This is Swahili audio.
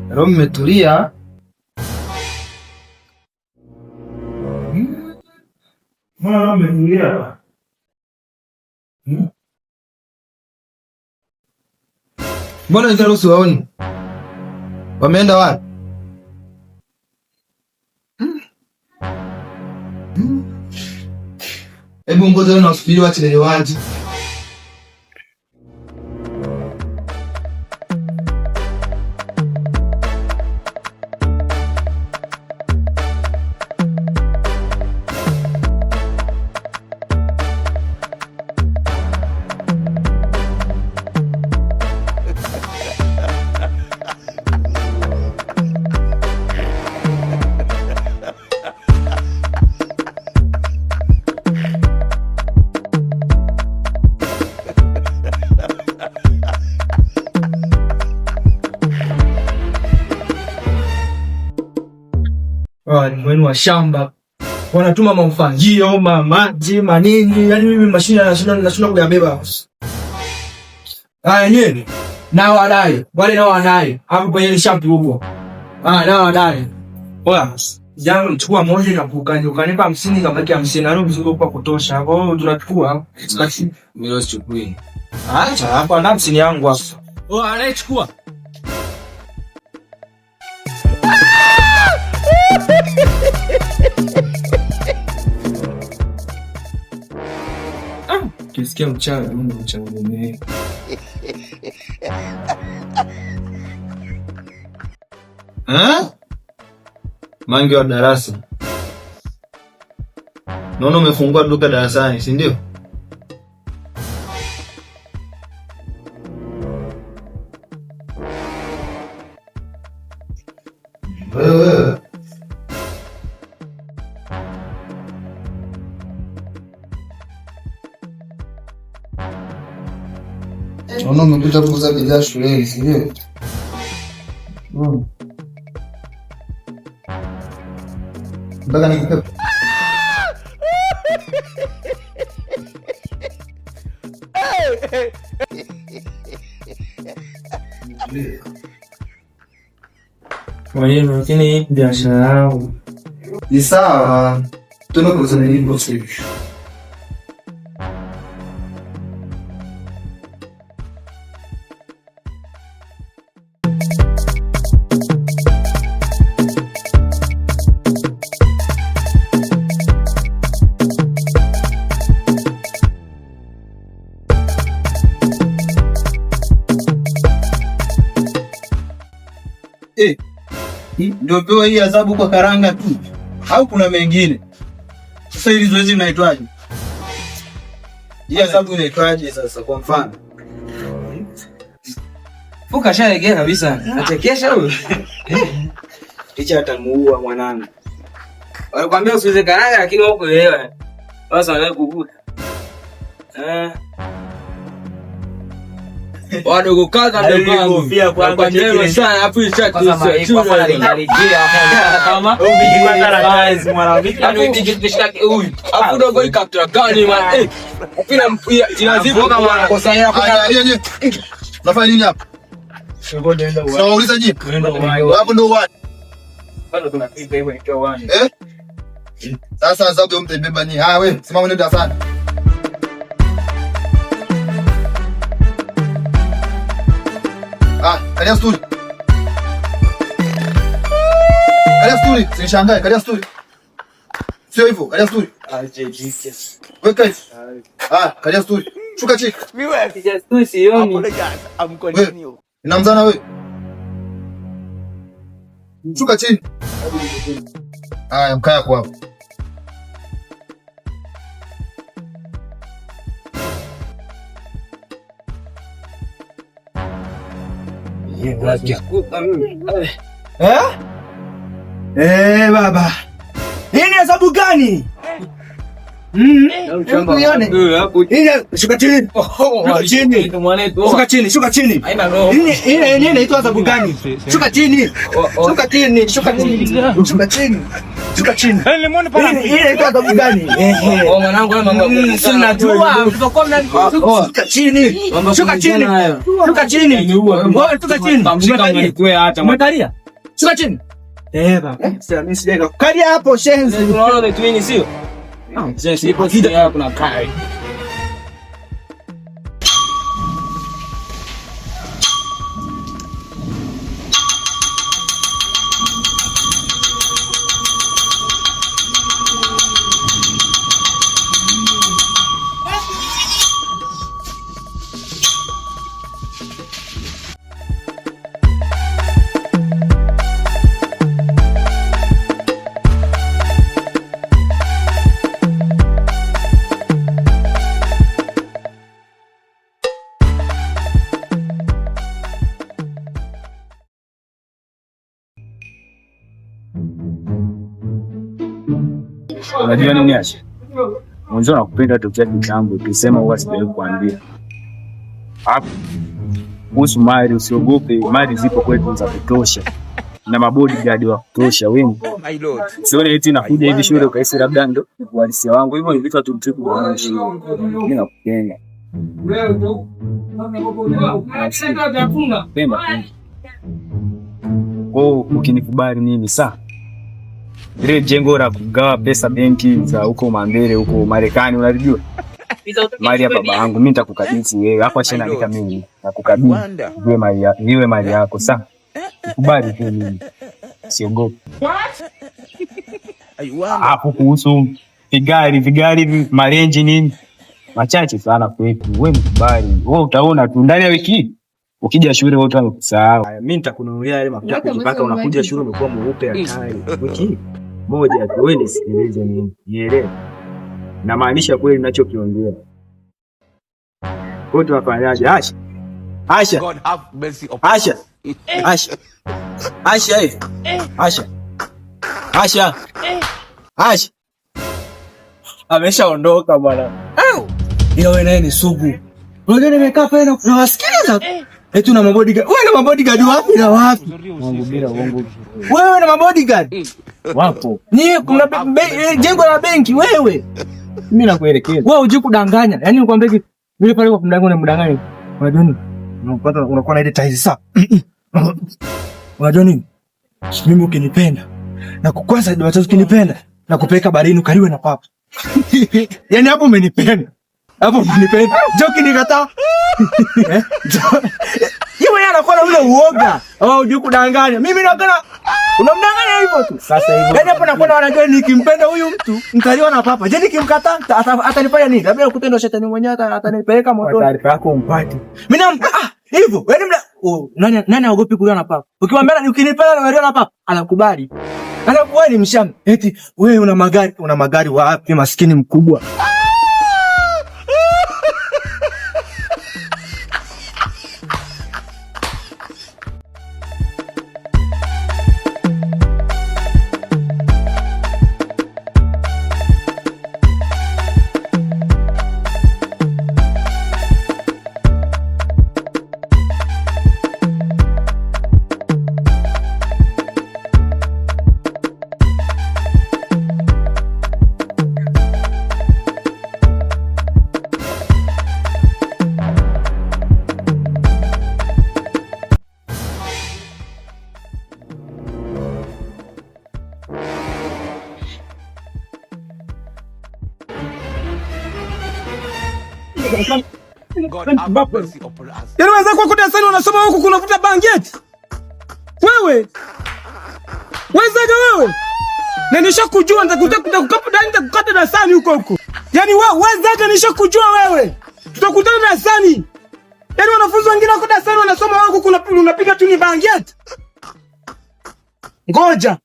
Roho mmetulia. Mbona mmetulia? Mbona wenzao siwaoni? Wameenda wapi? Hebu ngoja na usubiri wachelewaji. Wenu wa shamba wanatuma maufagio maji manini, yani mimi mashine nashinda kuyabeba. Nyeni na wadai wale na wadai hapo kwenye shamba huko. Na wadai oya jangu nichukua moja na ukanipa 50 kabaki 50 na roho ziko kwa kutosha. Kwa hiyo tunachukua basi mimi sichukui. Acha hapo na 50 yangu hapo. Anaichukua. Kisikia mchana mwenyewe. Mange wa darasa. Naona umefungua duka darasani, si ndio? Wewe naona umekuja kuuza bidhaa shuleni, si ndio? Mpaka nikupe mwalimu, lakini biashara yangu ni sawa. Tunakuuza nini bosi? Ndio pewa hii adhabu kwa karanga tu au kuna mengine? Sasa hili zoezi linaitwaje? Hii adhabu inaitwaje sasa kwa mfano? Fuka shalegea kabisa. Nachekesha huyo. Ticha atamuua mwanangu. Walikwambia usiuze karanga lakini wewe unaelewa. Sasa wewe kukuta. Wadogo kaza ndio kofia kwa njema sana hapo isha tu sana linalejea kama ukipata kazi mwanamke anatishika huyu hapo dogo ikaptra gani man upina mpia inazipo kama anakosa yeye hapo unafanya nini hapo? Ngoja nenda uone unauliza jibu hapo ndo wapi bado tunapita hivyo ndio wani sasa sababu mtebeba ni wewe simama nenda sana. Kalia sturi. Kalia sturi, sinishangae, kalia sturi. Sio hivyo, kalia sturi. Weka hivi. Kalia sturi. Shuka chini. Miwe kalia sturi sioni. I'm continue. Inamzana wewe. Shuka chini. Mkaa kwa hapo. Baba. Hii ni hesabu gani? Shuka chini. Shuka chini. Shuka chini. Hii inaitwa hesabu gani? Shuka chini. Shuka chini. Shuka chini. Shuka chini. Shuka chini. Nimeona pala. Ile iko sababu gani? Oh mwanangu wewe mambo. Sina jua. Tutakuwa shuka chini. Shuka chini. Shuka chini. Wewe shuka chini. Umekalia hata. Umekalia. Shuka chini. Baba. Sasa mimi sijaka. Kalia hapo shenzi. Unaona the twin sio? Sasa ipo sisi hapa kuna kai. Unajua nini Asha? Mwanzo nakupenda tokea kitambo, ukisema huwa sipendi kuambia. Hapo. Kuhusu mali usiogope, mali zipo kwetu za kutosha. Na mabodyguard wa kutosha wengi. My lord. Sione eti nakuja hivi shule ukaisi labda ndo uhalisia wangu. Hivyo ni vitu tumtiku kwa shule. Mimi nakupenda. Pemba. Ukinikubali nini saa? Ile jengo la kugawa pesa benki za huko Mandere huko Marekani unajua? Mali ya baba yangu mimi nitakukabidhi wewe. Hapo acha naandika mimi. Nakukabidhi. Niwe mali yako sawa? Kubali tu mimi. Siogopi. Hapo kuhusu vigari marenji nini? Machache sana kwetu. Wewe mkubali. Wewe utaona tu ndani ya wiki ukija shule wewe utakusahau. Mimi nitakununulia yale mafuta mpaka unakuja shule umekuwa mweupe hatari. Wiki moja tu wewe nisikilize mimi. Nielewe. Na maanisha kweli ninachokiongea. Wote wafanyaje? Asha. Asha. God have mercy upon Asha. Asha. Asha. Asha. Asha. Asha. Ameshaondoka bwana. Ila wewe naye ni sugu. Unajua nimekaa pale na wasikiliza. Eti una mabodyguard. Wewe na mabodyguard wapi na wapi? Mungu bila uongo. Wewe na mabodyguard? Wapo. Ni kuna jengo la benki wewe. Mimi nakuelekeza. Wewe uje kudanganya. Yaani nikwambia hivi, vile pale kwa kumdanganya unamdanganya. Unajua nini? Unapata unakuwa na ile taizi saa. Unajua nini? Mimi ukinipenda na kukwaza ndio watu ukinipenda na kupeleka barini ukaliwe na papa. Yaani hapo umenipenda. Hapo umenipenda. Joki nikataa. Yeye anakuwa na ule uoga. Uje kudanganya. Mimi nakana unamdanganya hivyo tu. Sasa hivyo. Yaani hapo nakuwa wanajua nikimpenda huyu mtu mtaliwa na papa. Je, nikimkataa atanifanya nini? Labda kutenda shetani mwenyewe atanipeleka motoni. Taarifa yako umpati. Mimi hivyo. Yaani nani aogopi kuliwa na papa? Ukimwambia ukinipenda na kuliwa na papa, anakubali. Anakuwa ni mshamba. Eti wewe una magari wapi maskini mkubwa? Yaani waza kwa kudasani unasoma huku kunavuta bangeti. Wewe. Wezaga wewe. Na nishakujua nitakutakuta kukata dasani huko. Yaani wewe wezaga nishakujua wewe. Tutakutana dasani. Yaani wanafunzi wengine wako dasani wanasoma huku unapiga tu ni bangeti. Ngoja.